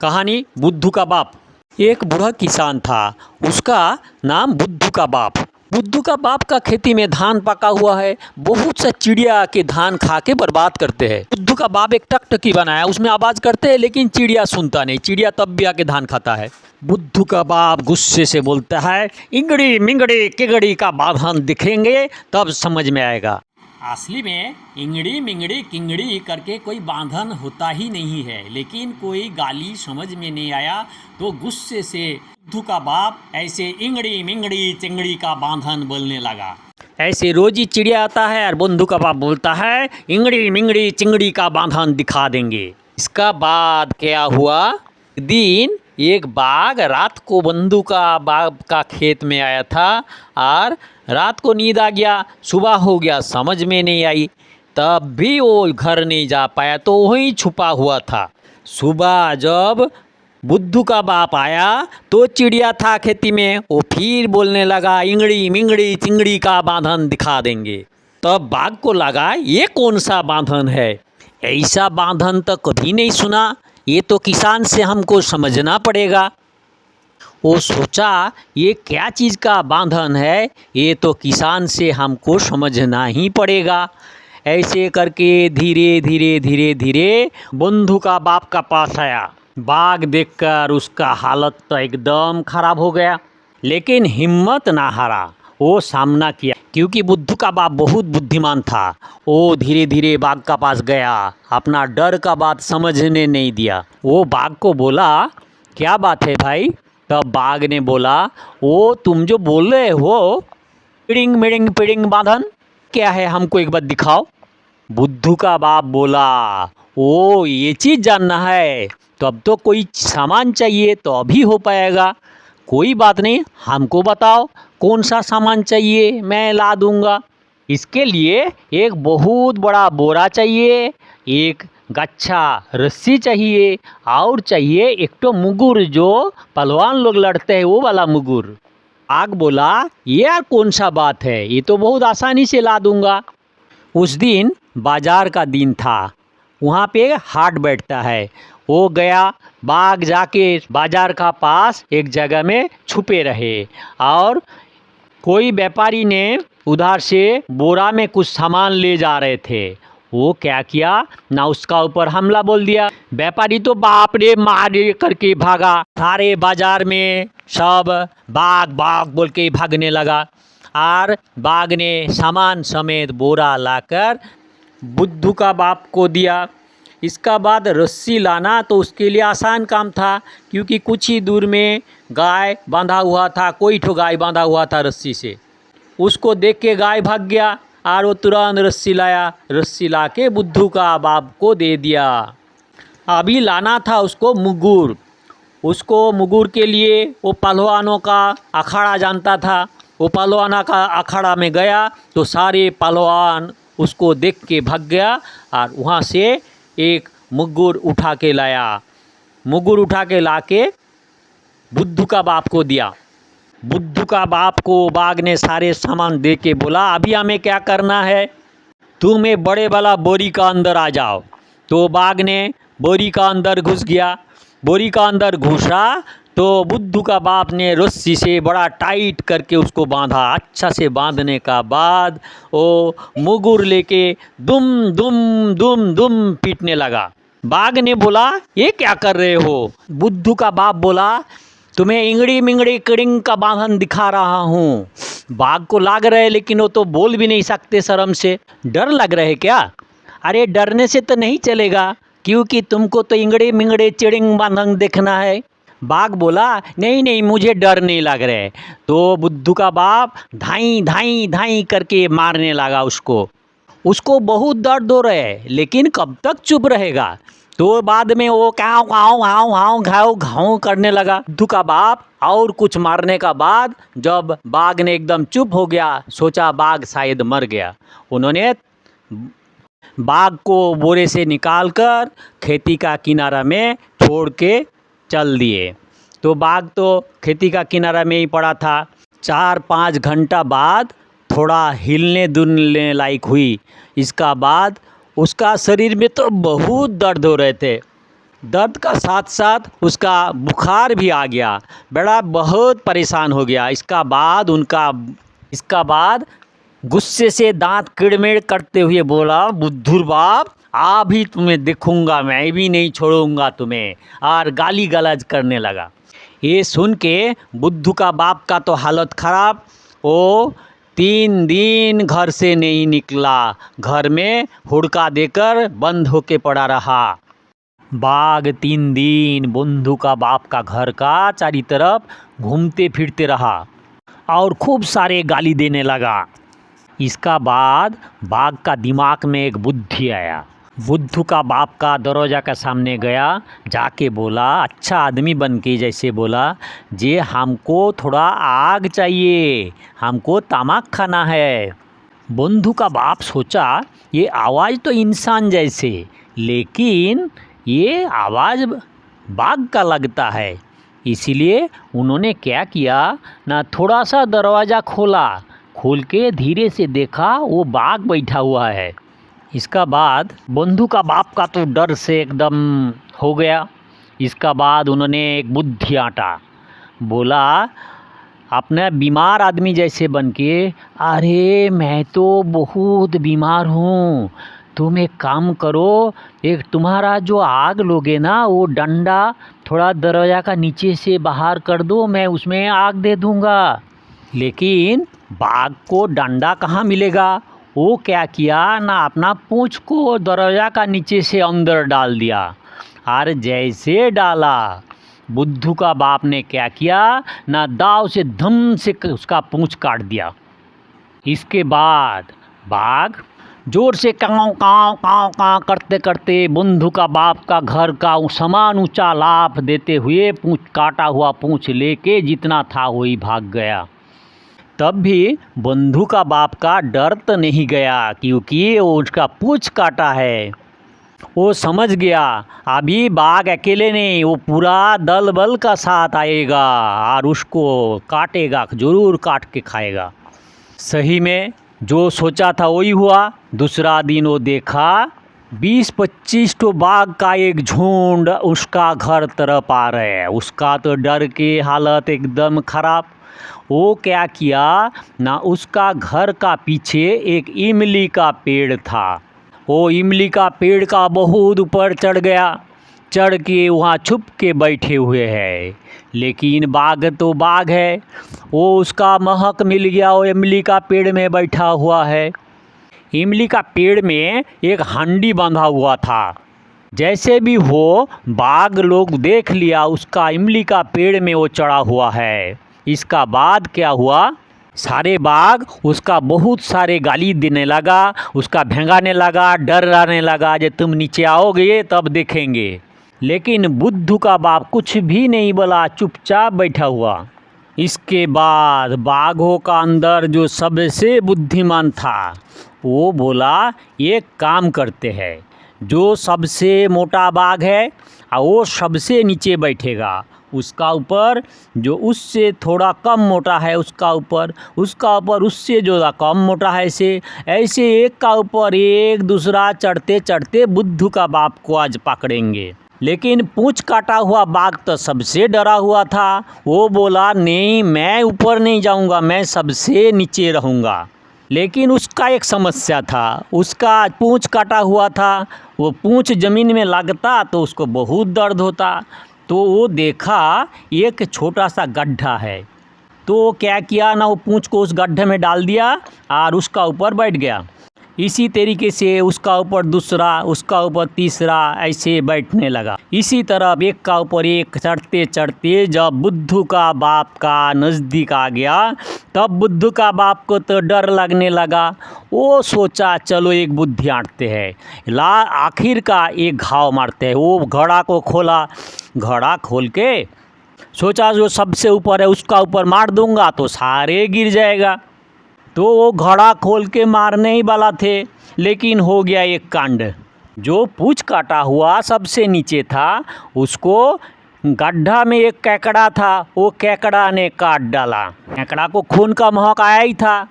कहानी बुद्धू का बाप। एक बूढ़ा किसान था, उसका नाम बुद्धू का बाप। बुद्धू का बाप का खेती में धान पका हुआ है। बहुत सा चिड़िया आके धान खा के बर्बाद करते हैं। बुद्धू का बाप एक टकटकी बनाया, उसमें आवाज़ करते हैं लेकिन चिड़िया सुनता नहीं। चिड़िया तब भी आके धान खाता है। बुद्धू का बाप गुस्से से बोलता है, इंगड़ी मिंगड़ी किगड़ी का बांधन दिखेंगे तब समझ में आएगा। असली में इंगड़ी मिंगड़ी किंगड़ी करके कोई बांधन होता ही नहीं है, लेकिन कोई गाली समझ में नहीं आया तो गुस्से से बुद्धू का बाप ऐसे इंगड़ी मिंगड़ी चिंगड़ी का बांधन बोलने लगा। ऐसे रोज ही चिड़िया आता है और बुद्धू का बाप बोलता है, इंगड़ी मिंगड़ी चिंगड़ी का बांधन दिखा देंगे। इसका बाद क्या हुआ, एक दिन एक बाघ रात को बुद्धू का बाप का खेत में आया था और रात को नींद आ गया। सुबह हो गया, समझ में नहीं आई, तब भी वो घर नहीं जा पाया तो वहीं छुपा हुआ था। सुबह जब बुद्धू का बाप आया तो चिड़िया था खेती में, वो फिर बोलने लगा, इंगड़ी मिंगड़ी चिंगड़ी का बांधन दिखा देंगे। तब बाघ को लगा ये कौन सा बांधन है, ऐसा बांधन तो कभी नहीं सुना, ये तो किसान से हमको समझना पड़ेगा। वो सोचा ये क्या चीज़ का बांधन है, ये तो किसान से हमको समझना ही पड़ेगा। ऐसे करके धीरे धीरे धीरे धीरे बुद्धू का बाप का पास आया। बाघ देखकर उसका हालत तो एकदम खराब हो गया, लेकिन हिम्मत ना हारा, वो सामना किया क्योंकि बुद्धू का बाप बहुत बुद्धिमान था। वो धीरे धीरे बाघ का पास गया, अपना डर का बात समझने नहीं दिया। वो बाघ को बोला, क्या बात है भाई। तब बाघ ने बोला, वो तुम जो बोल रहे हो पिड़िंग मिड़िंग पिड़िंग बांधन क्या है, हमको एक बार दिखाओ। बुद्धू का बाप बोला, ओ ये चीज़ जानना है, तो अब तो कोई सामान चाहिए तो अभी हो पाएगा। कोई बात नहीं, हमको बताओ कौन सा सामान चाहिए, मैं ला दूंगा। इसके लिए एक बहुत बड़ा बोरा चाहिए, एक गच्छा रस्सी चाहिए और चाहिए एक तो मुगुर, जो पहलवान लोग लड़ते हैं वो वाला मुगुर। आग बोला, ये यार कौन सा बात है, ये तो बहुत आसानी से ला दूंगा। उस दिन बाजार का दिन था, वहाँ पे हाट बैठता है। वो गया, बाघ जाके बाजार का पास एक जगह में छुपे रहे और कोई व्यापारी ने उधार से बोरा में कुछ सामान ले जा रहे थे। वो क्या किया ना, उसका ऊपर हमला बोल दिया। व्यापारी तो बाप रे मारे करके भागा, सारे बाजार में सब बाघ बाघ बोल के भागने लगा और बाघ ने सामान समेत बोरा लाकर बुद्धू का बाप को दिया। इसका बाद रस्सी लाना तो उसके लिए आसान काम था, क्योंकि कुछ ही दूर में गाय बांधा हुआ था, कोई ठो गाय बांधा हुआ था रस्सी से। उसको देख के गाय भाग गया और वो तुरंत रस्सी लाया, रस्सी ला के बुद्धू का बाप को दे दिया। अभी लाना था उसको मुगुर। उसको मुगुर के लिए वो पहलवानों का अखाड़ा जानता था। वो पहलवाना का अखाड़ा में गया तो सारे पहलवान उसको देख के भाग गया और वहाँ से एक मुगुर उठा के लाया। मुगुर उठा के ला के बुद्धू का बाप को दिया। बुद्धू का बाप को बाघ ने सारे सामान दे के बोला, अभी हमें क्या करना है, तुम एक बड़े वाला बोरी का अंदर आ जाओ। तो बाघ ने बोरी का अंदर घुस गया। बोरी का अंदर घुसा तो बुद्धू का बाप ने रस्सी से बड़ा टाइट करके उसको बांधा। अच्छा से बांधने का बाद वो मुगुर लेके दुम दुम दुम दुम पीटने लगा। बाघ ने बोला, ये क्या कर रहे हो। बुद्धू का बाप बोला, तुम्हें इंगड़ी मिंगड़ी किड़िंग का बांधन दिखा रहा हूँ। बाघ को लाग रहे लेकिन वो तो बोल भी नहीं सकते शर्म से। डर लग रहे क्या। अरे डरने से तो नहीं चलेगा, क्योंकि तुमको तो इंगड़ी मिंगड़ी चिड़िंग बांधन देखना है। बाघ बोला, नहीं नहीं मुझे डर नहीं लग रहे। तो बुद्धू का बाप धाई धाई धाई करके मारने लगा उसको बहुत दर्द हो रहे है, लेकिन कब तक चुप रहेगा। तो बाद में वो काँव काँव हाव हाव घाव घाव करने लगा बुद्धू का बाप। और कुछ मारने का बाद जब बाघ ने एकदम चुप हो गया, सोचा बाघ शायद मर गया। उन्होंने बाघ को बोरे से निकालकर खेती का किनारा में छोड़ के चल दिए। तो बाघ तो खेती का किनारा में ही पड़ा था। 4-5 घंटा बाद थोड़ा हिलने डुलने लायक हुई। इसका बाद उसका शरीर में तो बहुत दर्द हो रहे थे। दर्द का साथ साथ उसका बुखार भी आ गया, बड़ा बहुत परेशान हो गया। इसका बाद गुस्से से दांत किड़मिड़ करते हुए बोला, बुद्धूर बाप अभी तुम्हें देखूंगा, मैं भी नहीं छोड़ूंगा तुम्हें, और गाली गलौज करने लगा। ये सुन के बुद्धू का बाप का तो हालत खराब। वो 3 दिन घर से नहीं निकला, घर में हुड़का देकर बंद होके पड़ा रहा। बाघ 3 दिन बुद्धू का बाप का घर का चारी तरफ घूमते फिरते रहा और खूब सारे गाली देने लगा। इसका बाद बाघ का दिमाग में एक बुद्धि आया। बुद्धू का बाप का दरवाजा के सामने गया, जाके बोला, अच्छा आदमी बन के जैसे बोला, जे हमको थोड़ा आग चाहिए, हमको तमाक खाना है। बुद्धू का बाप सोचा, ये आवाज़ तो इंसान जैसे, लेकिन ये आवाज़ बाघ का लगता है। इसीलिए उन्होंने क्या किया ना, थोड़ा सा दरवाज़ा खोल के धीरे से देखा, वो बाघ बैठा हुआ है। इसका बाद बुद्धू का बाप का तो डर से एकदम हो गया। इसका बाद उन्होंने एक बुद्धि आटा, बोला अपना बीमार आदमी जैसे बन के, अरे मैं तो बहुत बीमार हूँ, तुम एक काम करो, एक तुम्हारा जो आग लोगे ना, वो डंडा थोड़ा दरवाज़ा का नीचे से बाहर कर दो, मैं उसमें आग दे दूँगा। लेकिन बाघ को डंडा कहाँ मिलेगा। वो क्या किया ना, अपना पूँछ को दरवाज़ा का नीचे से अंदर डाल दिया, और जैसे डाला बुद्धू का बाप ने क्या किया ना, दाव से धम से उसका पूँछ काट दिया। इसके बाद बाघ जोर से काँव काँव काँव काँव करते करते बुद्धू का बाप का घर का समान ऊंचा लाफ देते हुए पूँछ काटा हुआ पूँछ लेके जितना था वही भाग गया। तब भी बुद्धू का बाप का डर तो नहीं गया, क्योंकि वो उसका पूँछ काटा है। वो समझ गया अभी बाघ अकेले नहीं, वो पूरा दल बल का साथ आएगा और उसको काटेगा, जरूर काट के खाएगा। सही में जो सोचा था वही हुआ। दूसरा दिन वो देखा 20-25 तो बाघ का एक झुंड उसका घर तरफ आ रहे हैं। उसका तो डर के हालत एकदम खराब। वो क्या किया ना, उसका घर का पीछे एक इमली का पेड़ था। वो इमली का पेड़ का बहुत ऊपर चढ़ गया, चढ़ के वहाँ छुप के बैठे हुए हैं। लेकिन बाघ तो बाघ है, वो उसका महक मिल गया, वो इमली का पेड़ में बैठा हुआ है। इमली का पेड़ में एक हांडी बांधा हुआ था। जैसे भी हो बाघ लोग देख लिया उसका इमली का पेड़ में वो चढ़ा हुआ है। इसका बाद क्या हुआ, सारे बाघ उसका बहुत सारे गाली देने लगा, उसका भगाने लगा, डराने लगा, जे तुम नीचे आओगे तब देखेंगे। लेकिन बुद्धू का बाप कुछ भी नहीं बोला, चुपचाप बैठा हुआ। इसके बाद बाघों का अंदर जो सबसे बुद्धिमान था वो बोला, एक काम करते हैं, जो सबसे मोटा बाघ है वो सबसे नीचे बैठेगा, उसका ऊपर जो उससे थोड़ा कम मोटा है उसका ऊपर उससे जो कम मोटा है, ऐसे एक का ऊपर एक दूसरा चढ़ते चढ़ते बुद्धू का बाप को आज पकड़ेंगे। लेकिन पूँछ काटा हुआ बाघ तो सबसे डरा हुआ था। वो बोला, नहीं मैं ऊपर नहीं जाऊंगा, मैं सबसे नीचे रहूँगा। लेकिन उसका एक समस्या था, उसका पूँछ काटा हुआ था, वो पूँछ ज़मीन में लगता तो उसको बहुत दर्द होता। तो वो देखा एक छोटा सा गड्ढा है, तो क्या किया ना, वो पूँछ को उस गड्ढे में डाल दिया और उसका ऊपर बैठ गया। इसी तरीके से उसका ऊपर दूसरा, उसका ऊपर तीसरा, ऐसे बैठने लगा। इसी तरह एक का ऊपर एक चढ़ते चढ़ते जब बुद्धू का बाप का नज़दीक आ गया, तब बुद्धू का बाप को तो डर लगने लगा। वो सोचा चलो एक बुद्धि आंटते हैं, आखिर का एक घाव मारते हैं। वो घड़ा को खोला, घड़ा खोल के सोचा जो सबसे ऊपर है उसका ऊपर मार दूंगा तो सारे गिर जाएगा। तो वो घड़ा खोल के मारने ही वाला थे, लेकिन हो गया एक कांड। जो पूँछ काटा हुआ सबसे नीचे था उसको गड्ढा में एक केकड़ा था, वो केकड़ा ने काट डाला। केकड़ा को खून का महक आया ही था,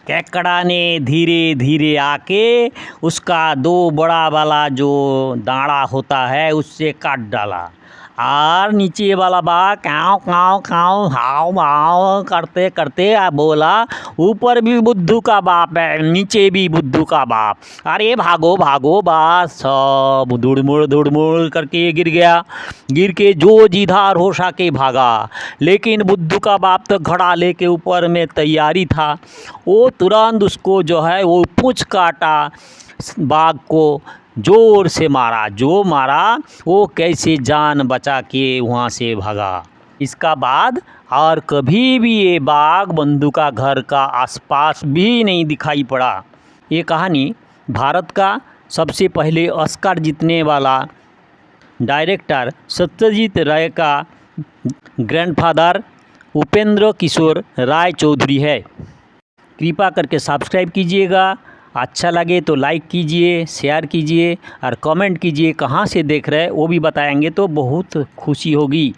केकड़ा ने धीरे धीरे आके उसका दो बड़ा वाला जो दाढ़ा होता है उससे काट डाला और नीचे वाला बाघ काँव काँव काँव हाव भाव करते करते बोला ऊपर भी बुद्धू का बाप है नीचे भी बुद्धू का बाप, अरे भागो भागो। बस सब दुड़मुड़ करके गिर गया। गिर के जो जिधर हो सके भागा, लेकिन बुद्धू का बाप तो घड़ा लेके ऊपर में तैयारी था। वो तुरंत उसको जो है वो पूंछ काटा, बाघ को जोर से मारा। जो मारा वो कैसे जान बचा के वहाँ से भागा। इसका बाद और कभी भी ये बाघ बंदूका घर का आसपास भी नहीं दिखाई पड़ा। ये कहानी भारत का सबसे पहले ऑस्कर जीतने वाला डायरेक्टर सत्यजीत राय का ग्रैंडफादर उपेंद्र किशोर राय चौधरी है। कृपया करके सब्सक्राइब कीजिएगा। अच्छा लगे तो लाइक कीजिए, शेयर कीजिए और कमेंट कीजिए कहाँ से देख रहे हैं वो भी बताएंगे तो बहुत खुशी होगी।